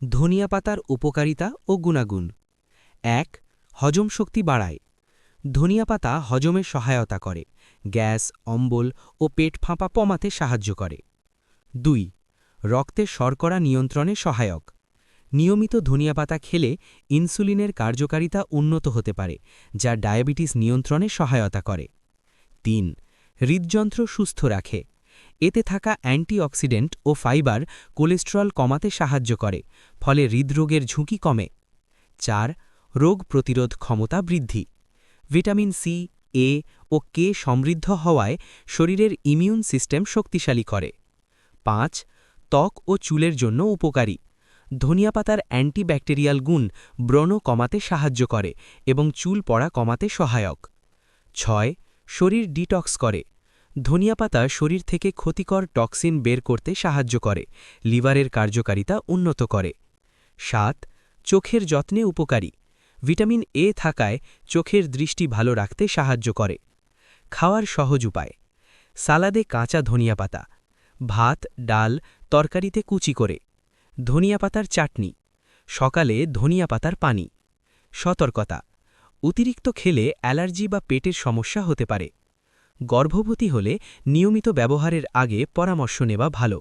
ধনিয়া পাতার উপকারিতা ও গুণাগুণ। ১. হজম শক্তি বাড়ায়। ধনিয়া পাতা হজমে সহায়তা করে, গ্যাস, অম্বল ও পেট ফাঁপা কমাতে সাহায্য করে। ২. রক্তে শর্করা নিয়ন্ত্রণে সহায়ক। নিয়মিত ধনিয়া পাতা খেলে ইনসুলিনের কার্যকারিতা উন্নত হতে পারে, যা ডায়াবেটিস নিয়ন্ত্রণে সহায়তা করে। ৩. হৃদযন্ত্র সুস্থ রাখে। এতে থাকা অ্যান্টিঅক্সিডেন্ট ও ফাইবার কোলেস্টেরল কমাতে সাহায্য করে, ফলে হৃদরোগের ঝুঁকি কমে। ৪. রোগ প্রতিরোধ ক্ষমতা বৃদ্ধি। ভিটামিন সি, এ ও কে সমৃদ্ধ হওয়ায় শরীরের ইমিউন সিস্টেম শক্তিশালী করে। ৫. ত্বক ও চুলের জন্য উপকারী। ধনিয়া পাতার অ্যান্টিব্যাকটেরিয়াল গুণ ব্রণ কমাতে সাহায্য করে এবং চুল পড়া কমাতে সহায়ক। ৬. শরীর ডিটক্স করে। ধনিয়া পাতা শরীর থেকে ক্ষতিকর টক্সিন বের করতে সাহায্য করে, লিভারের কার্যকারিতা উন্নত করে। ৭. চোখের যত্নে উপকারী। ভিটামিন এ থাকায় চোখের দৃষ্টি ভালো রাখতে সাহায্য করে। খাওয়ার সহজ উপায়। সালাদে কাঁচা ধনিয়া পাতা, ভাত, ডাল, তরকারিতে কুচি করে। ধনিয়া পাতার চাটনি, সকালে ধনিয়া পাতার পানি। সতর্কতা: অতিরিক্ত খেলে অ্যালার্জি বা পেটের সমস্যা হতে পারে। গর্ভবতী হলে নিয়মিত ব্যবহারের আগে পরামর্শ নেওয়া ভালো।